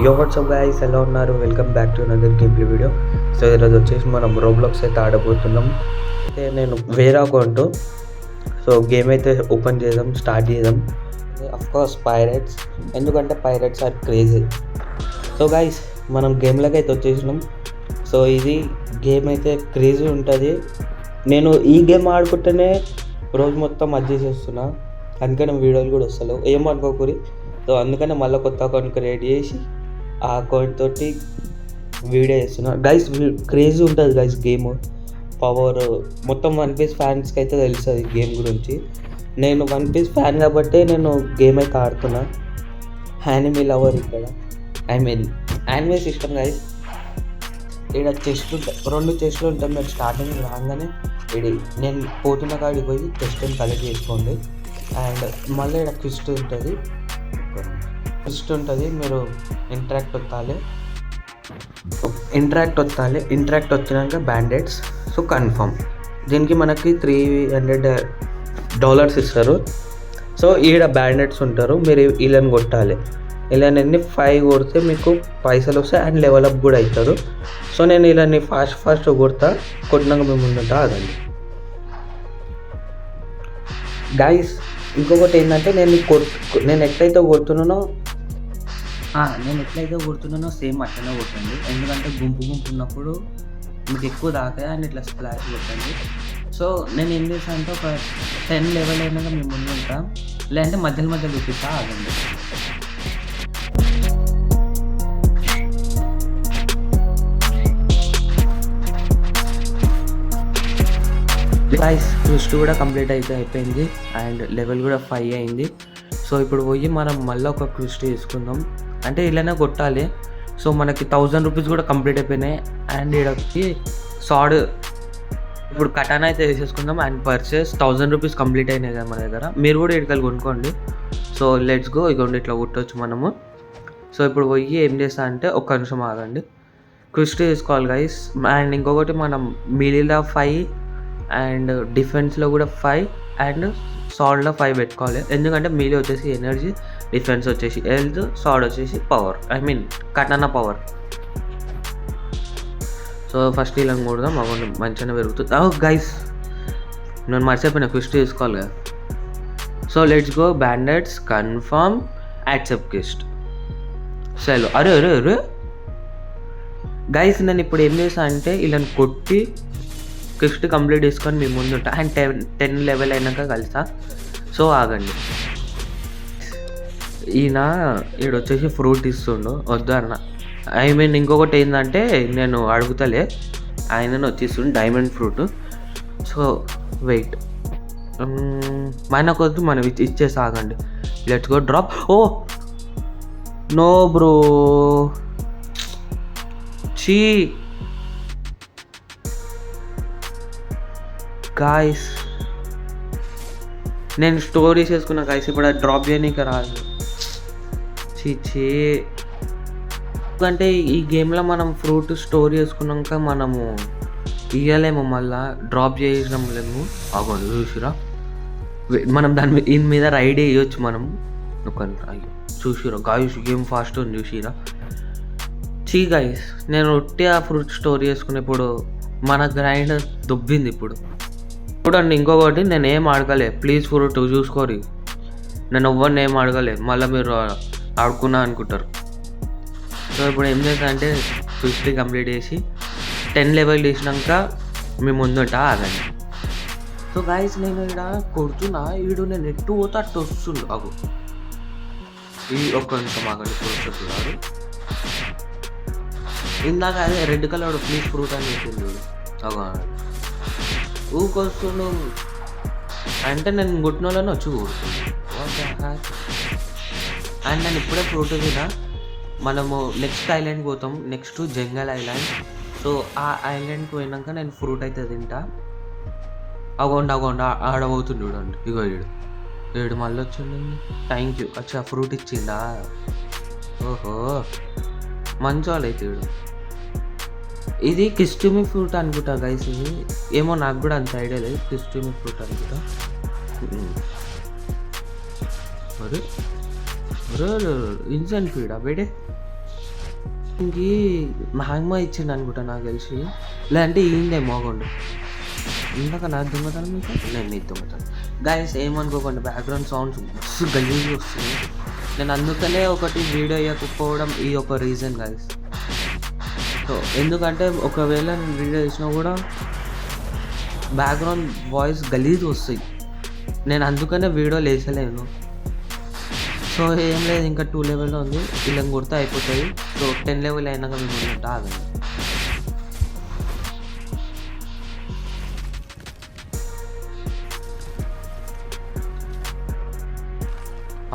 యో WhatsApp guys, ఎలా ఉన్నారు? Welcome back to another gameplay video. So ఈరోజు వచ్చేసి మనం రోబ్లాక్స్ అయితే ఆడబోతున్నాం. అయితే నేను వేరే అకౌంట్, సో గేమ్ అయితే ఓపెన్ చేద్దాం, స్టార్ట్ చేద్దాం. అఫ్కోర్స్ పైరేట్స్, ఎందుకంటే pirates are crazy. So guys, మనం గేమ్లోకి అయితే వచ్చేసినాం. సో ఇది గేమ్ అయితే క్రేజీ ఉంటుంది. నేను ఈ గేమ్ ఆడుకుంటేనే రోజు మొత్తం అది చేసేస్తున్నా, అందుకని వీడియోలు కూడా వస్తలేవు, ఏమనుకోకూరి. సో అందుకనే మళ్ళీ కొత్త అకౌంట్ క్రియేట్ చేసి ఆ అకౌంట్ తోటి వీడియో చేస్తున్నా. గైస్ క్రేజీ ఉంటుంది గైస్ గేమ్. పవర్ మొత్తం వన్ పీస్ ఫ్యాన్స్కి అయితే తెలుస్తుంది గేమ్ గురించి. నేను వన్ పీస్ ఫ్యాన్ కాబట్టి నేను గేమ్ అయితే ఆడుతున్నా. యానిమే లవర్ ఇక్కడ, యానిమే సిస్టమ్ గైస్. ఇక్కడ చెస్ట్లు ఉంటాయి, 2 చెస్ట్లు ఉంటాయి. మీరు స్టార్టింగ్ రాగానే ఇది నేను పోతున్న కాడికి పోయి చెస్ట్ని కలెక్ట్ చేసుకోండి. అండ్ మళ్ళీ ఇక్కడ క్విస్ట్ ఉంటుంది, మీరు ఇంటరాక్ట్ వచ్చినాక బ్యాండెడ్స్. సో కన్ఫర్మ్, దీనికి మనకి $300 ఇస్తారు. సో ఈడ బ్యాండెడ్స్ ఉంటారు, మీరు వీళ్ళని కొట్టాలి. వీళ్ళని 5 కొడితే మీకు పైసలు వస్తాయి అండ్ లెవెల్ అప్ కూడా అవుతారు. సో నేను వీళ్ళని ఫాస్ట్ కొట్టినాక మేము ముందుంటా ఆగండి గైస్. ఇంకొకటి ఏంటంటే నేను ఎట్లయితే కొడుతున్నానో సేమ్ అట్లనే కొట్టండి. ఎందుకంటే గుంపు ఉన్నప్పుడు మీకు ఎక్కువ దాకా అని ఇట్లా స్ప్లాష్ కొట్టండి. సో నేను ఏం చేస్తాను అంటే ఒక 10 లెవెల్ అయినాక మేము ముందు ఉంటాం, లేదంటే మధ్యలో చూపిస్తా ఆగండి. గైస్ క్విస్ట్ కూడా కంప్లీట్ అయితే అయిపోయింది అండ్ లెవెల్ కూడా 5 అయింది. సో ఇప్పుడు పోయి మనం మళ్ళీ ఒక క్విస్ట్ తీసుకుందాం, అంటే ఇలానే కొట్టాలి. సో మనకి $1000 కూడా కంప్లీట్ అయిపోయినాయి. అండ్ ఇక్కడికి సాడ్, ఇప్పుడు కటానా అయితే వేసేసుకుందాం. అండ్ పర్చేస్ $1000 కంప్లీట్ అయినాయి కదా మన దగ్గర. మీరు కూడా ఇక్కడికి కొనుక్కోండి. So let's go. ఇగోండి ఇట్లా కొట్టవచ్చు మనము. సో ఇప్పుడు పోయి ఏం చేస్తా అంటే ఒక్క నిమిషం ఆగండి, క్విస్ట్ తీసుకోవాలి గైస్. అండ్ ఇంకొకటి మనం మిలీలో 5 అండ్ డిఫెన్స్లో కూడా 5 అండ్ సాల్డ్లో 5 పెట్టుకోవాలి. ఎందుకంటే మీలీ వచ్చేసి ఎనర్జీ, డిఫెన్స్ వచ్చేసి హెల్త్, సాల్డ్ వచ్చేసి పవర్, కటానా పవర్. సో ఫస్ట్ ఇలా కొడదాం, అవ్వండి మంచిగానే పెరుగుతుంది. గైస్ నేను మర్చిపోయినా, క్విస్ట్ తీసుకోవాలి కదా. So let's go. Bandits confirm, accept quest, sell. అరే గైస్, నేను ఇప్పుడు ఏం చేసా అంటే ఇలా కొట్టి క్విస్ట్ కంప్లీట్ చేసుకొని మీ ముందుంటా. అండ్ 10 లెవెల్ అయినాక కలుస్తా. సో ఆగండి. ఈడొచ్చేసి ఫ్రూట్ ఇస్తుండు, వద్దు అన్న. ఇంకొకటి ఏంటంటే నేను అడుగుతలే, ఆయనను వచ్చేస్తుండు డైమండ్ ఫ్రూట్. సో వెయిట్, మనకొద్దు, మనం ఇచ్చేసి ఆగండి. Let's go drop. Oh no bro, చీ గాయస్, నేను స్టోరీ చేసుకున్నా గాయస్. ఇప్పుడు అది డ్రాప్ చేయనీకి రాదు. చీ, ఎందుకంటే ఈ గేమ్లో మనం ఫ్రూట్ స్టోర్ చేసుకున్నాక మనము ఇవ్వలేము, మళ్ళీ డ్రాప్ చేసినాము. అవ్వండి చూసిరా, మనం దీని మీద రైడ్ వేయచ్చు మనం. చూసిరా గాయస్, గేమ్ ఫాస్ట్ ఉంది చూసిరా. చీ గాయస్, నేను ఒట్టి ఆ ఫ్రూట్ స్టోర్ చేసుకునేప్పుడు మన గ్రైండ్ దొబ్బింది. చూడండి ఇంకొకటి, నేను ఏం అడగలే, ప్లీజ్ ఫ్రూట్ చూసుకోరి. నేను ఎవ్వరిని ఏం అడగలే, మళ్ళీ మీరు ఆడుకున్నా అనుకుంటారు. సో ఇప్పుడు ఏం చేస్తా అంటే క్విస్ట్ కంప్లీట్ చేసి 10 లెవెల్ చేసినాక మీ ముందుంటా ఆగండి. సో గాయస్, నేను ఇక్కడ కొడుతున్నా, నేను ఎట్టు పోతే అట్టు వస్తుండు. అగు ఈ ఒక్క నిమిషం ఆగండి, చూస్తున్నారు ఇందాక అదే రెడ్ కలర్ ప్లీజ్ ఫ్రూట్ అని చెప్పింది. అగు ఊకొస్తుండు అంటే నేను గుట్టినోళ్ళని వచ్చి కూర్చుంది. అండ్ నేను ఇప్పుడే ఫ్రూట్ తిన్నా. మనము నెక్స్ట్ ఐలాండ్కి పోతాం, నెక్స్ట్ జంగల్ ఐలాండ్. సో ఆ ఐలాండ్కి పోయినాక నేను ఫ్రూట్ అయితే తింటా. అగోండి ఆడబోతుండు చూడండి. ఇగో ఏడు మళ్ళీ వచ్చిండు. Thank you. అచ్చా ఫ్రూట్ ఇచ్చిందా? ఓహో మంచి వాళ్ళు అయితే ఇది కిస్టమీ ఫ్రూట్ అనుకుంటా గైస్. ఇది ఏమో నాకు కూడా అంత ఐడియా లేదు, కిస్టమీ ఫ్రూట్ అనుకుంటా. अरे अरे इन्सेंट फीड बेटे ఇంకి మ్యాంగో ఇచ్చిండు అనుకుంటా నాకు తెలిసి, లేదంటే ఈందే మోగండు. ఇందాక నాకు దొంగతనం ఇంకా నేను నీకు దొంగతనం. గైస్ ఏమనుకోకండి, బ్యాక్గ్రౌండ్ సౌండ్స్ మస్తు గలీజ్గా వస్తుంది. నేను అందుకనే ఒకటి వీడియో ఇవ్వకపోవడం ఈ ఒక రీజన్ గైస్. సో ఎందుకంటే ఒకవేళ నేను వీడియో చేసినా కూడా బ్యాక్గ్రౌండ్ వాయిస్ గలీజ్ వస్తాయి. నేను అందుకనే వీడియోలు వేసలేను. సో ఏం లేదు, ఇంకా 2 లెవెల్లో ఉంది, ఇలా కొడితే అయిపోతుంది. సో 10 లెవెల్ అయినాక మేము ఉంటా ఆగండి.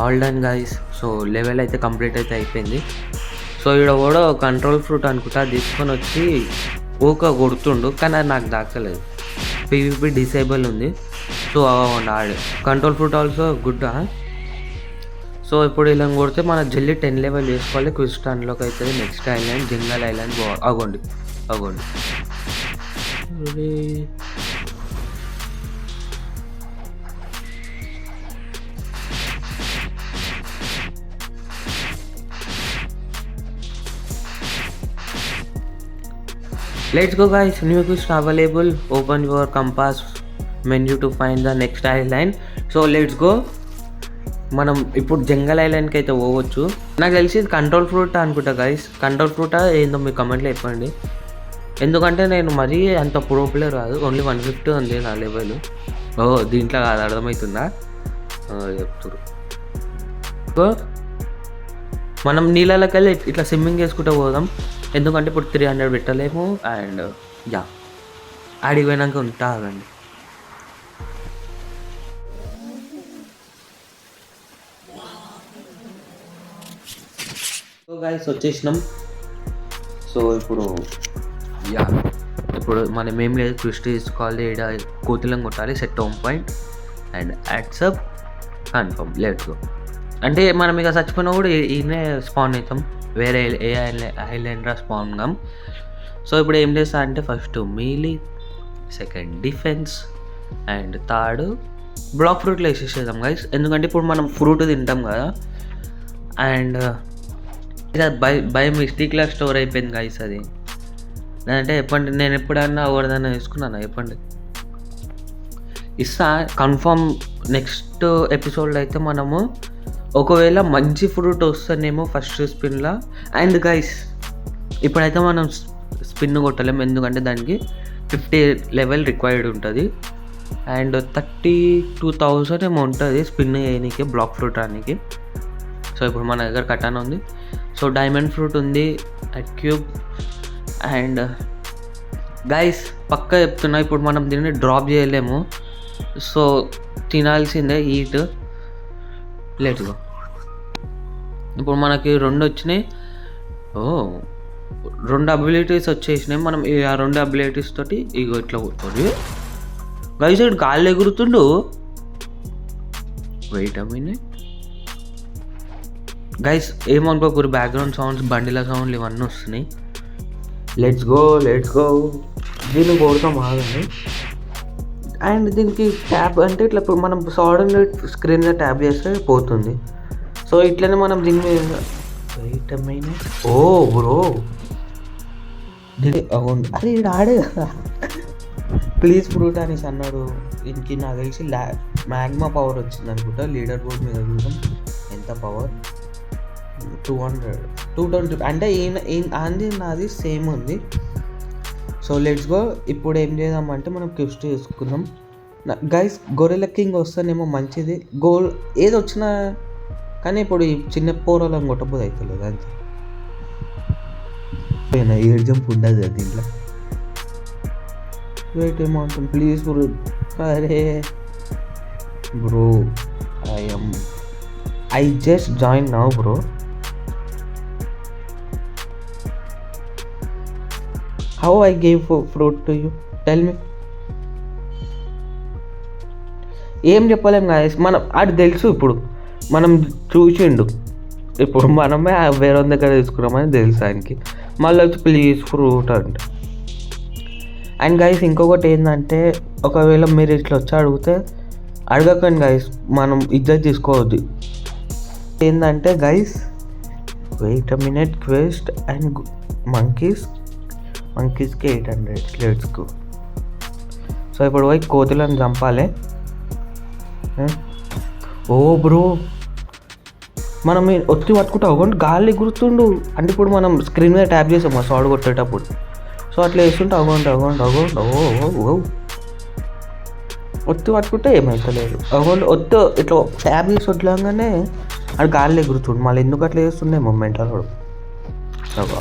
All done guys. So level అయితే కంప్లీట్ అయితే అయిపోయింది. సో ఇక్కడ కూడా కంట్రోల్ ఫ్రూట్ అనుకుంటా తీసుకొని వచ్చి ఊక కొడుతుండు, కానీ అది నాకు దాకలేదు. పీవీపీ డిసేబుల్ ఉంది. సో ఆడు control fruit also good. So ఇప్పుడు ఇలా కొడితే మన జల్లి 10 లెవెల్ చేసుకోవాలి. క్విస్టాన్లోకి అవుతుంది. నెక్స్ట్ ఐలాండ్ జంగల్ ఐలాండ్ అగోండి. Let's go guys, new quest available. Open your compass menu to find the next island. So let's go. మనం ఇప్పుడు జంగల్ ఐలాండ్కి అయితే పోవచ్చు. నాకు తెలిసి ఇది కంట్రోల్ ఫ్రూట్ అనుకుంటా గైస్. కంట్రోల్ ఫ్రూటా ఏందో మీ కమెంట్లో చెప్పండి. ఎందుకంటే నేను మరీ అంత ప్రో ప్లేయర్ కాదు, ఓన్లీ 150 ఉంది నా లెవెల్. దీంట్లో కాదు, అర్థమవుతుందా చెప్తారు. మనం నీళ్ళకి వెళ్ళి ఇట్లా స్విమ్మింగ్ చేసుకుంటూ పోదాం. ఎందుకంటే ఇప్పుడు 300 పెట్టలేము. అండ్ ఆడికి పోయినాక ఉంటా ఆగండి. సో గైస్ వచ్చేసినాం. సో ఇప్పుడు మనం ఏం లేదు, ట్విస్ట్ తీసుకోవాలి, ఇక్కడ కోతులం కొట్టాలి, set home point and accept confirm. Let's go. అంటే మనం ఇక చచ్చిపోయినా కూడా ఈయనే స్పాన్ అవుతాం, వేరే ఏ ఐలాండ్ స్పాన్ కాం. సో ఇప్పుడు ఏం చేస్తా అంటే first melee, second defense and third blox ఫ్రూట్లో వేసేసేద్దాం గైస్. ఎందుకంటే ఇప్పుడు మనం ఫ్రూట్ తింటాం కదా, అండ్ ఇది బై మిస్టేక్లా స్టోర్ అయిపోయింది గైస్. అది అంటే చెప్పండి, నేను ఎప్పుడన్నా ఎవరిదైనా వేసుకున్నాను చెప్పండి, ఇస్తా కన్ఫర్మ్. నెక్స్ట్ ఎపిసోడ్లో అయితే మనము ఒకవేళ మంచి ఫ్రూట్ వస్తేనేమో ఫస్ట్ స్పిన్లా. అండ్ గైస్ ఇప్పుడైతే మనం స్పిన్ కొట్టలేము, ఎందుకంటే దానికి 50 లెవెల్ రిక్వైర్డ్ ఉంటుంది. అండ్ 32,000 ఏమో ఉంటుంది స్పిన్ చేయడానికి, బ్లాక్ ఫ్రూట్ రానికి. సో ఇప్పుడు మన దగ్గర కటానా ఉంది. సో డైమండ్ ఫ్రూట్ ఉంది, క్యూబ్. అండ్ గైస్ పక్కా చెప్తున్నా, ఇప్పుడు మనం దీన్ని డ్రాప్ చేయలేము. సో తినాల్సిందే ఈట్. Let's go. ఇప్పుడు మనకి 2 వచ్చినాయి. 2 అబిలిటీస్ వచ్చేసినాయి. మనం ఆ 2 అబిలిటీస్ తోటి ఇగో ఇట్లా కొట్టుకోండి గైస్. ఇక్కడ గాలి ఎగురుతుండు. వెయిట్ అ మినిట్ గైస్, ఏమనుకోకూరు, బ్యాక్గ్రౌండ్ సౌండ్స్, బండిల సౌండ్లు ఇవన్నీ వస్తున్నాయి. Let's go. దీన్ని కొడతాం ఆగండి. అండ్ దీనికి ట్యాబ్ అంటే ఇట్లా మనం సడన్గా స్క్రీన్ మీద ట్యాబ్ చేస్తే పోతుంది. సో ఇట్లనే మనం దీన్ని వెయిట్ అ మినిట్. బ్రో అవును, అరే ఇది ఆడే కదా. ప్లీజ్ ఫ్రూట్ అనేసి అన్నాడు. ఇంక నాకు తెలిసి మ్యాగ్మా పవర్ వచ్చింది అనుకుంటా. లీడర్ బోర్డ్ మీద చూద్దాం ఎంత పవర్. 220. అంటే అంది నాది సేమ్ ఉంది. So let's go. ఇప్పుడు ఏం చేద్దామంటే మనం క్విస్ట్ చేసుకుందాం గైస్. గొర్రెల కింగ్ వస్తేనేమో మంచిది, గోల్ ఏది వచ్చినా. కానీ ఇప్పుడు ఈ చిన్న పోరాలను కొట్టబోదు అవుతలేదు అంతే. ఏడు జంప్ ఉండదు కదా దీంట్లో. వెయిట్ ఏమంటాం ప్లీజ్ బ్రో. అరే bro, I just join now bro. How I gave fruit to you, tell me. ఏం చెప్పలేం గాయస్, మనం అది తెలుసు. ఇప్పుడు మనం చూసిండు, ఇప్పుడు మనమే వేరే దగ్గర తీసుకున్నామని తెలుసు ఆయనకి. మళ్ళీ వచ్చి ప్లీజ్ ఫ్రూట్ అంటే. అండ్ గైస్ ఇంకొకటి ఏంటంటే, ఒకవేళ మీరు ఇట్లా వచ్చి అడిగితే అడగకండి గైస్, మనం ఇజ్జత్ తీసుకోవద్దు. ఏంటంటే guys wait a minute quest and మంకీస్కి 800. Let's go. సో ఇప్పుడు పోయి కోతులను చంపాలి. ఓ బ్రో, మనం ఒత్తి పట్టుకుంటా అవ్వండి గాలి ఎగురుతుండు. అంటే ఇప్పుడు మనం స్క్రీన్ మీద ట్యాప్ చేసాం ఆ షాట్ కొట్టేటప్పుడు. సో అట్లా వేస్తుంటే అవ్వండి ఒత్తి పట్టుకుంటే ఏమవుతలేదు. అవ్వండి ఒత్తు ఇట్లా ట్యాప్ చేసి వడ్లంగానే అది గాలి ఎగురుతుండు. మళ్ళీ ఎందుకు అట్లా చేస్తుండే మూమెంట్ అలా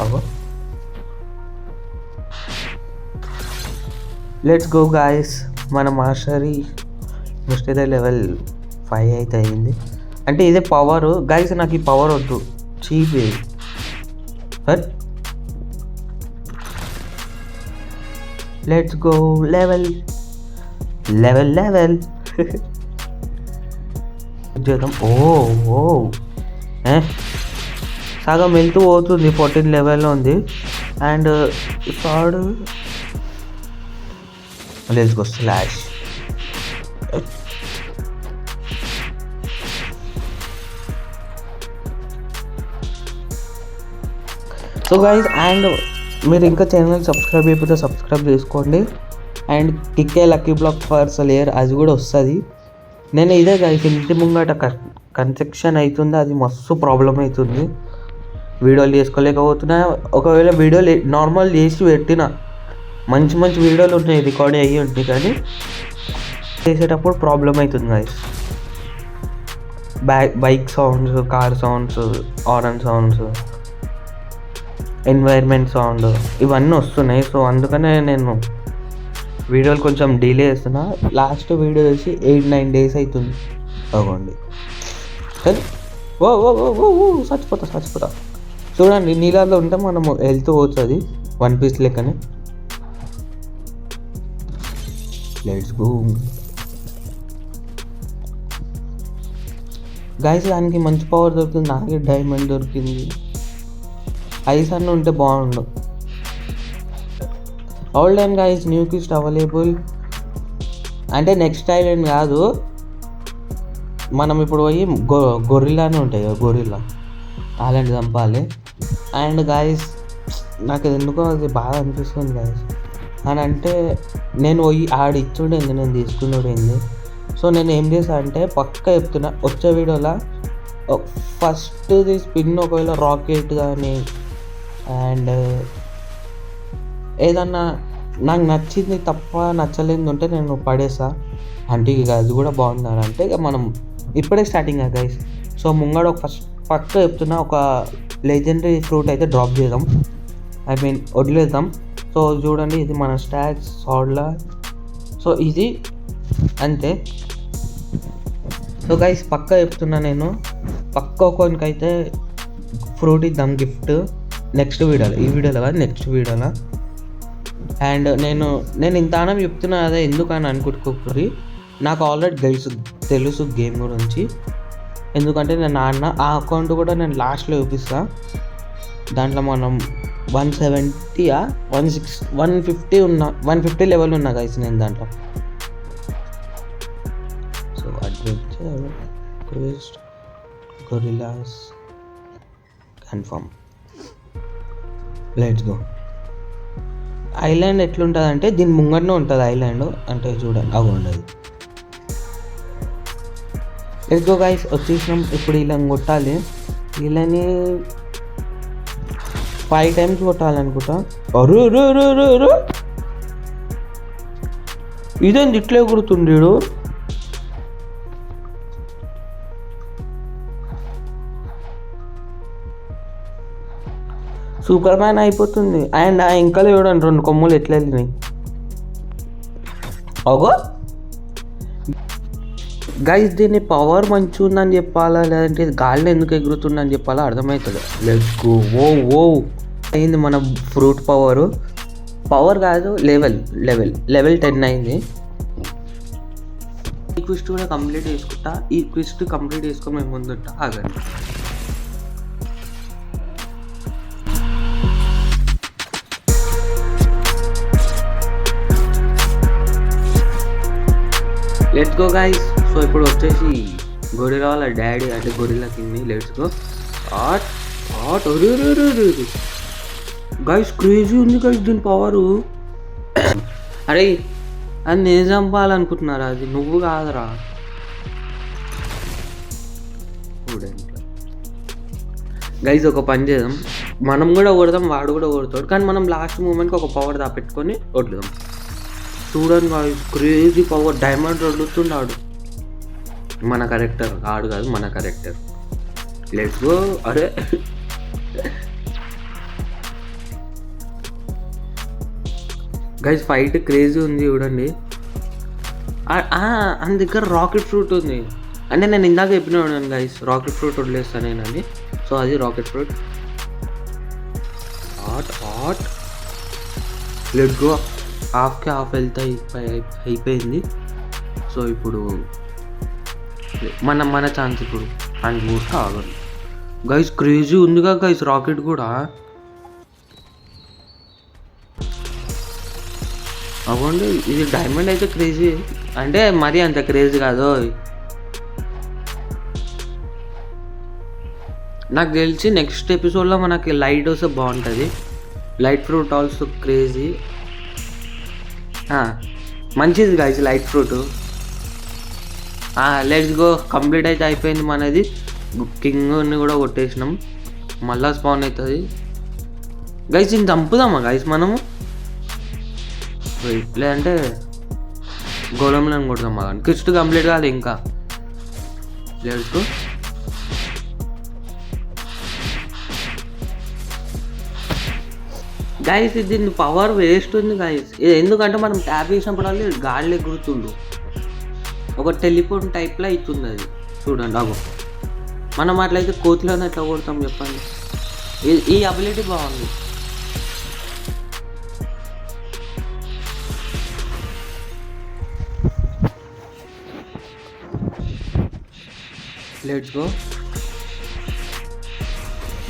అగో. Let's go guys. మన మాస్టరీ లెవెల్ 5 అయితే అయింది. అంటే ఇదే పవర్ గైస్. నాకు ఈ పవర్ వద్దు, చీప్ ఇది. లెట్స్ గో లెవెల్ చేద్దాం. ఓ సగం వెళ్తూ పోతుంది. 14 లెవెల్లో ఉంది. And third let's go slash. So guys, and మీరు ఇంకా ఛానల్ సబ్స్క్రైబ్ అయిపోతే సబ్స్క్రైబ్ చేసుకోండి. అండ్ కిక్కే లక్కీ బ్లాక్ ఫర్ లేయర్ అది కూడా వస్తుంది. నేను ఇదే గైస్, ఇంటి ముంగట కన్స్ట్రక్షన్ అవుతుంది, అది మస్తు ప్రాబ్లం అవుతుంది. వీడియోలు చేసుకోలేకపోతున్నా. ఒకవేళ వీడియోలు నార్మల్ చేసి పెట్టిన మంచి వీడియోలు ఉన్నాయి, రికార్డ్ అయ్యి ఉంటాయి, కానీ చేసేటప్పుడు ప్రాబ్లం అవుతుంది guys. Bike sounds, car sounds, horn sounds, environment sound ఇవన్నీ వస్తున్నాయి. సో అందుకనే నేను వీడియోలు కొంచెం డిలే చేస్తున్నా. లాస్ట్ వీడియో చేసి 8-9 days అవుతుంది. అవ్వండి చచ్చిపోతా. చూడండి, నీళ్ళల్లో ఉంటే మనం వెళ్తూ పోతుంది వన్ పీస్ లెక్కనే. Let's go guys. దానికి మంచి పవర్ దొరికింది, నాకే డైమండ్ దొరికింది. ఐస్ అన్న ఉంటే బాగుండు. Old and guys, new quest available. అంటే నెక్స్ట్ ఐలాండ్ కాదు, మనం ఇప్పుడు పోయి గొరిల్లానే ఉంటాయి కదా, గొరిల్లా అలాంటి చంపాలి. అండ్ గైస్, నాకు ఎందుకో అది బాగా అనిపిస్తుంది గైస్. అని అంటే నేను పోయి ఇచ్చుడేంది, నేను తీసుకున్నాడేంది. సో నేను ఏం చేసా అంటే పక్కా చెప్తున్నా, వచ్చే వీడియోలో ఫస్ట్ది స్పిన్ ఒకవేళ రాకెట్ కానీ అండ్ ఏదన్నా నాకు నచ్చింది తప్ప నచ్చలేదు ఉంటే నేను పడేసా. అంటే ఇక అది కూడా బాగుందని అంటే ఇక మనం ఇప్పుడే స్టార్టింగ్ కదా గైస్. సో ముంగడ ఫస్ట్ పక్క చెప్తున్నా, ఒక లెజెండరీ ఫ్రూట్ అయితే డ్రాప్ చేద్దాం, వదిలేద్దాం. సో చూడండి, ఇది మన స్టాక్స్ సాడ్లా. సో ఇది అంతే. సో గైస్, పక్క చెప్తున్నా, నేను పక్క ఒకరికైతే ఫ్రూట్ ఇద్దాం గిఫ్ట్ నెక్స్ట్ వీడియోలో. ఈ వీడియోలో కాదు, నెక్స్ట్ వీడియోలో. అండ్ నేను ఇంత ఆనం చెప్తున్నా కదా ఎందుకని అనుకుంటుకోకూరి. నాకు ఆల్రెడీ తెలుసు గేమ్ గురించి. ఎందుకంటే నేను ఆ అకౌంట్ కూడా నేను లాస్ట్లో చూపిస్తాను. దాంట్లో మనం 170 150 లెవెల్ ఉన్నా గైస్ నేను దాంట్లో. So adventure quest gorillas confirm. Let's go. Island ఎట్లుంటుంది అంటే దీని ముంగటనే ఉంటుంది ఐలాండ్. అంటే చూడండి, అవి ఉండదు. లెట్స్ గో గైస్, వచ్చేసినాం. ఇప్పుడు వీళ్ళని కొట్టాలి. వీళ్ళని 5 times కొట్టాలనుకుంటా. అరు ఇదేంది ఇట్లే గుర్తుంది. సూపర్ మ్యాన్ అయిపోతుంది. అండ్ ఆ ఇంకలో చూడండి 2 కొమ్ములు ఎట్లా వెళ్ళినాయి. అగో గైస్, దీన్ని పవర్ మంచిగా ఉందని చెప్పాలా లేదంటే గాలిలో ఎందుకు ఎగురుతుందని చెప్పాలా అర్థమవుతుంది. Let's go. ఓ అయింది మన ఫ్రూట్ పవర్ కాదు, లెవెల్ 10 అయింది. ఈ క్విస్ట్ కూడా కంప్లీట్ చేసుకుంటా. ఈ క్విస్ట్ కంప్లీట్ చేసుకొని మేము ముందుంటా. ఆగండి. Let's go guys. సో ఇప్పుడు వచ్చేసి గొరిల్లా వాళ్ళ డాడీ అంటే gorilla king. Let's go. What guys crazy ఉంది గైస్ దీని పవరు. అరే అది నేను చంపాలనుకుంటున్నారా? అది నువ్వు కాదురా. గైస్ ఒక పని చేద్దాం, మనం కూడా కొడదాం, వాడు కూడా కొడతాడు, కానీ మనం లాస్ట్ మూమెంట్కి ఒక పవర్ దాపెట్టుకొని కొట్టుదాం. చూడండి గైస్ క్రేజీ పవర్, డైమండ్ వదులుతున్నాడు మన కరెక్టర్. ఆడు కాదు మన కరెక్టర్. Let's go. అరే గైస్ ఫైట్ క్రేజీ ఉంది చూడండి. అని దగ్గర రాకెట్ ఫ్రూట్ ఉంది, అంటే నేను ఇందాక చెప్పినాను గైస్ రాకెట్ ఫ్రూట్ వదిలేస్తాను నేను అని. సో అది rocket fruit. Hot let's go. హాఫ్కి హాఫ్ హెల్త్ అయిపోయింది. సో ఇప్పుడు మన ఛాన్స్ ఇప్పుడు అండ్ మూస్ట్ ఆగదు. గైస్ క్రేజీ ఉందిగా గైస్ రాకెట్ కూడా. అవ్వండి ఇది డైమండ్ అయితే క్రేజీ, అంటే మరీ అంత క్రేజీ కాదు. నాకు తెలిసి నెక్స్ట్ ఎపిసోడ్లో మనకి లైట్ వస్తే బాగుంటుంది. లైట్ ఫ్రూట్ ఆల్సో క్రేజీ, మంచిది guys light fruit. Let's go. Complete అయితే అయిపోయింది మనది. కింగ్ని కూడా కొట్టేసినాం, మళ్ళా స్పాన్ అవుతుంది గైస్. దీన్ని చంపుదామా గైస్ మనము? లేదంటే గోళంలో కొడదామా? కానీ క్విస్ట్ కంప్లీట్ కాదు ఇంకా. Let's go. గైస్ దీని పవర్ వేస్ట్ ఉంది గైస్, ఎందుకంటే మనం ట్యాప్ చేసినప్పుడు గాలిలో ఎగురుతుండు, ఒక టెలిఫోన్ టైప్లో అవుతుంది అది. చూడండి అగో, మనం అట్లయితే కోతిలోనే ఎట్లా కొడతాం చెప్పండి. ఈ అబిలిటీ బాగుంది. Let's go.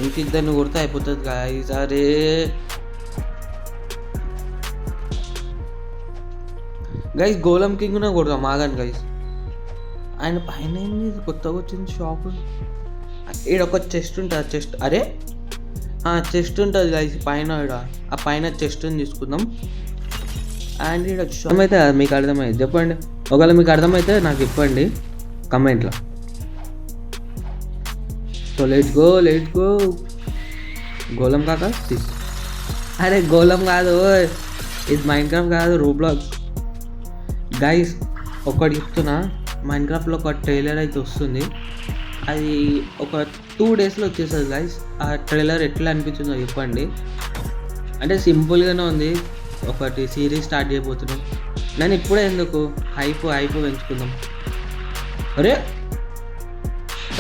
ఇంక ఇద్దరిని కొడితే అయిపోతుంది గైస్. అరే గైస్ గోళం కింగ్నే కొడదాం ఆగండి గైస్. ఆయన పైన ఏంది కొత్తగా వచ్చింది షాప్? ఈడొక చెస్ట్ ఉంటుంది, చెస్ట్. అరే చెస్ట్ ఉంటుంది గైస్ పైన. ఈడ ఆ పైన చెస్ట్ని తీసుకుందాం. అండ్ ఈడ అర్థమైతే మీకు అర్థమైంది చెప్పండి, ఒకవేళ మీకు అర్థమైతే నాకు చెప్పండి కమెంట్లో. So let's go. గోళం కాక అరే గోళం కాదు, ఇది మైన్క్రాఫ్ట్ కాదు, రోబ్లాక్స్ గైస్. ఒకటి చెప్తున్నా, మైన్క్రాఫ్ట్లో ఒక ట్రైలర్ అయితే వస్తుంది, అది ఒక 2 డేస్లో వచ్చేస్తుంది గైస్. ఆ ట్రైలర్ ఎట్లా అనిపించిందో చెప్పండి. అంటే సింపుల్గానే ఉంది, ఒకటి సిరీస్ స్టార్ట్ చేయబోతున్నాం. నేను ఇప్పుడే ఎందుకు హైప్ పెంచుకుందాం. అరే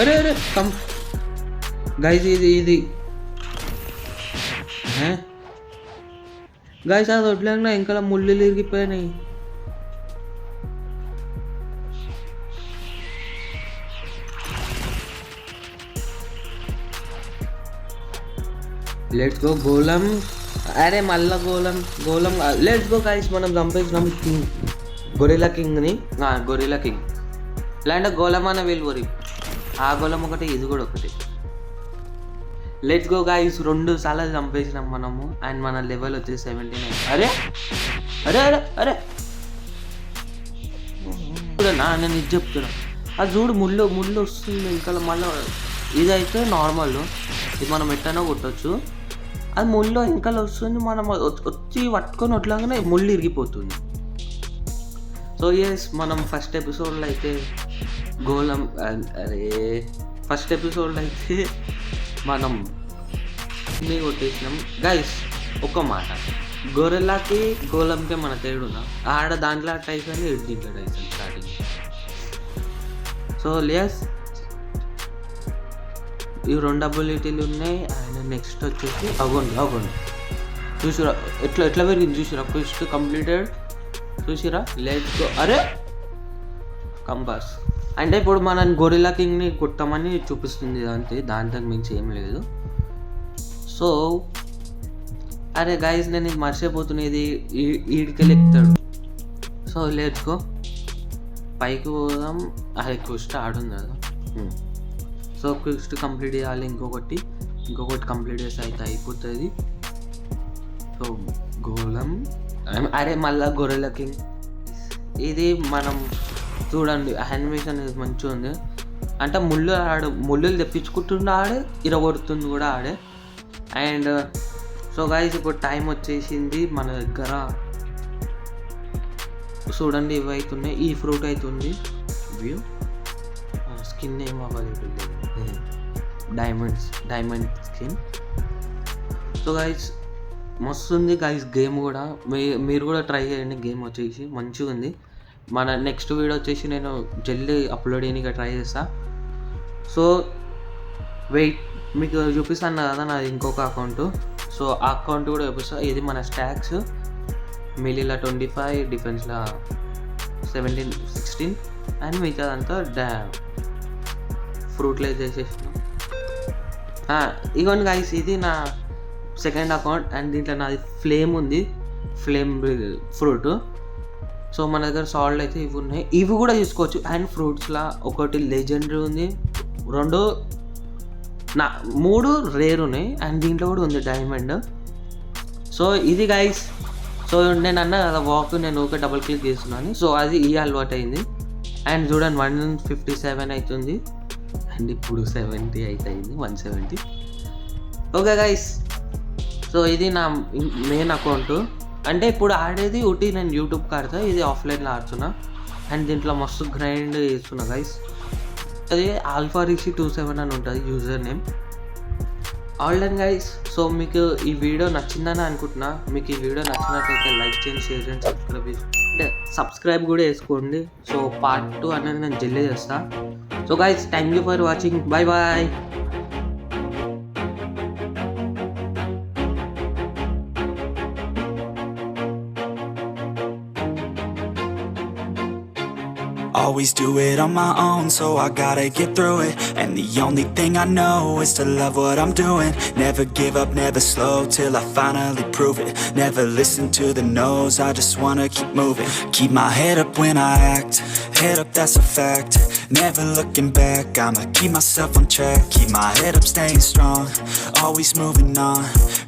అరే అరే కమ్ గైస్, ఇది గైస్ అది వడ్లేక ఇంకా ముళ్ళు ఇరిగిపోయినాయి. Let's go. గోళం. అరే మళ్ళా గోళం. లెట్స్ గో గైస్, మనం చంపేసినాం కింగ్, గొరిల్లా కింగ్ని. గొరిల్లా కింగ్ లేదంటే గోళం అనే వెలువరి. ఆ గోళం ఒకటి, ఇది కూడా ఒకటి. లెట్స్ గో గైస్, 2 సార్లు చంపేసినాం మనము. అండ్ మన లెవెల్ వచ్చేసి 79. అరే అరే అరే అరే చూడనా, నేను ఇది చెప్తున్నా. అది చూడు ముళ్ళు వస్తుంది ఇంకా. మళ్ళీ ఇదైతే నార్మల్, ఇది మనం ఎట్టైనా కొట్టచ్చు. అది ముళ్ళు ఇంకా వస్తుంది, మనం వచ్చి పట్టుకొని వట్లాగానే ముళ్ళు ఇరిగిపోతుంది. సో ఎస్, మనం ఫస్ట్ ఎపిసోడ్లో అయితే ఫస్ట్ ఎపిసోడ్లో అయితే మనం ఇన్ని కొట్టేసినాం గైస్. ఒక్క మాట, గొర్రెలాకి గోళంకే మన తేడున్నా. ఆడ దాంట్లో టైస్ అని దీంట్లో టైస్ అని స్టార్టింగ్. సో లేస్ ఈ 2 అబిలిటీలు ఉన్నాయి. అండ్ నెక్స్ట్ వచ్చేసి అగోండి చూసిరా ఎట్లా పెరిగింది చూసిరా. ఫస్ట్ కంప్లీటెడ్ చూసిరా. Let's go. అరే కంపాస్ అంటే ఇప్పుడు మనం గొరిల్లా కింగ్ని కొట్టామని చూపిస్తుంది అంతే, దాంతో మించి ఏం లేదు. సో అరే గైస్, నేను ఇది మర్చిపోతున్నది, ఈడికెళ్ళి ఎక్కుతాడు. సో లెట్స్ గో, పైకి పోదాం. అది క్విస్ట్ ఆడుంది కదా. సో క్విస్ట్ కంప్లీట్ చేయాలి. ఇంకొకటి ఇంకొకటి కంప్లీట్ చేస్తే అయితే అయిపోతుంది. సో గోళం అరే మళ్ళా గొర్రెల కింగ్ ఇది మనం చూడండి, యానిమేషన్ మంచిగా ఉంది. అంటే ముళ్ళు తెప్పించుకుంటుండే ఆడే, ఇరగొడుతుంది కూడా ఆడే. అండ్ సో గైస్ ఇప్పుడు టైం వచ్చేసింది మన దగ్గర. చూడండి ఇవి అవుతున్నాయి, ఈ ఫ్రూట్ అవుతుంది. వ్యూ స్కిన్ ఏం అవైలబుల్ లేదు, డైమండ్ స్కిన్. సో గైస్ మస్తు ఉంది గైస్ గేమ్ కూడా. మీరు కూడా ట్రై చేయండి, గేమ్ వచ్చేసి మంచిగా ఉంది. మన నెక్స్ట్ వీడియో వచ్చేసి నేను జల్దీ అప్లోడ్ చేయడానికి ట్రై చేస్తా. సో వెయిట్, మీకు చూపిస్తాను కదా నాది ఇంకొక అకౌంట్. సో ఆ అకౌంట్ కూడా చూపిస్తా. ఇది మన స్టాక్స్, మిలీలో 25, డిఫెన్స్లో 17, 16 అండ్ మిగతాదంతా ఫ్రూట్లో చేసేసినాం. ఇగోండి గైస్, ఇది నా సెకండ్ అకౌంట్ అండ్ దీంట్లో నాది ఫ్లేమ్ ఉంది, ఫ్లేమ్ ఫ్రూట్. సో మన దగ్గర సాల్ట్ అయితే ఇవి ఉన్నాయి, ఇవి కూడా తీసుకోవచ్చు. అండ్ ఫ్రూట్స్లో ఒకటి లెజెండరీ ఉంది, 3 రేర్ ఉన్నాయి. అండ్ దీంట్లో కూడా ఉంది డైమండ్. సో ఇది గైస్. సో నేను అన్నా కదా వాక్, నేను ఒక డబుల్ క్లిక్ చేస్తున్నాను. సో అది ఈ అలవాటు అయింది. అండ్ చూడండి 157 అవుతుంది అండ్ ఇప్పుడు 70 అయితే అయింది, 170. ఓకే గైస్, సో ఇది నా మెయిన్ అకౌంట్. అంటే ఇప్పుడు ఆడేది ఒకటి నేను యూట్యూబ్కి ఆడతా, ఇది ఆఫ్లైన్లో ఆడుతున్నా. అండ్ దీంట్లో మస్తు గ్రైండ్ చేస్తున్నా గైస్. అది ఆల్ఫా రిషి 27 అని ఉంటుంది user name. All done guys. So మీకు ఈ వీడియో నచ్చిందని అనుకుంటున్నా. మీకు ఈ వీడియో నచ్చినట్లయితే లైక్ చేయండి, షేర్ చేయండి, సబ్స్క్రైబ్ కూడా చేసుకోండి. సో పార్ట్ 2 అనేది నేను జల్దీ చేస్తా. So guys, thank you for watching. Bye bye. Always do it on my own, so I gotta get through it. And the only thing I know is to love what I'm doing. Never give up, never slow, till I finally prove it. Never listen to the no's, I just wanna keep moving. Keep my head up when I act, head up, that's a fact. Never looking back, I'ma keep myself on track. Keep my head up, staying strong, always moving on.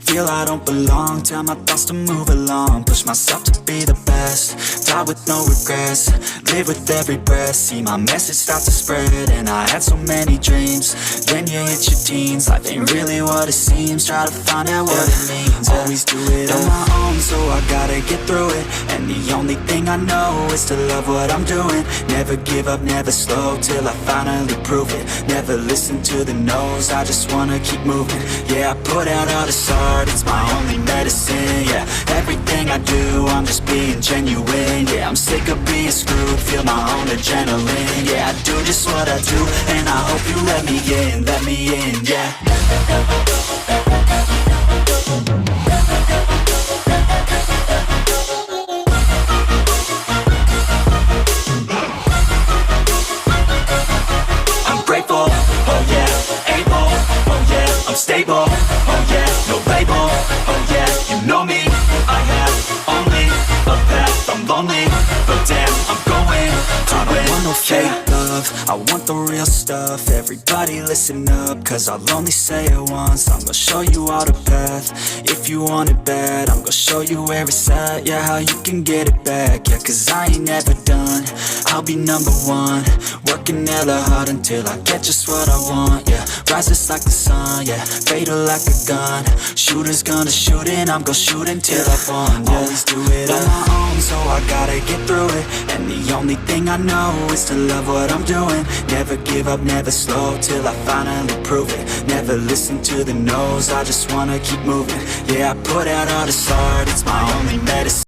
Feel I don't belong, tell my thoughts to move along. Push myself to be the best, die with no regrets. Live with every breath, see my message start to spread. And I had so many dreams, then you hit your teens. Life ain't really what it seems, try to find out what it means. Always do it on my own, so I gotta get through it. And the only thing I know is to love what I'm doing. Never give up, never slow, till I finally prove it. Never listen to the no's, I just wanna keep moving. Yeah, I put out all this art, it's my only medicine. Yeah, everything I do, I'm just being genuine. Yeah, I'm sick of being screwed, feel my own adrenaline. Yeah, I do just what I do, and I hope you let me in, yeah. I'm grateful, oh yeah, able, oh yeah, I'm stable, oh yeah, no label, oh yeah, you know me, I have only a path, I'm lonely, but damn, I'm going to win. I don't want no fake love, I want the real stuff. Everybody listen up, cause I'll only say it once. I'm gonna show you all the path, if you want it bad. I'm gonna show you where it's at, yeah, how you can get it back. Yeah, cause I ain't never done, I'll be number one. Working hella hard until I get just what I want. Yeah, rises like the sun, yeah, fatal like a gun. Shooters gonna shoot and I'm gonna shoot until I won. Yeah. Always do it on my own, so I gotta get through it. And the only thing I know is to love what I'm doing. Never give up, never slow, till I finally prove it. Never listen to the no's, I just wanna keep moving. Yeah, I put out all this art, it's my only medicine.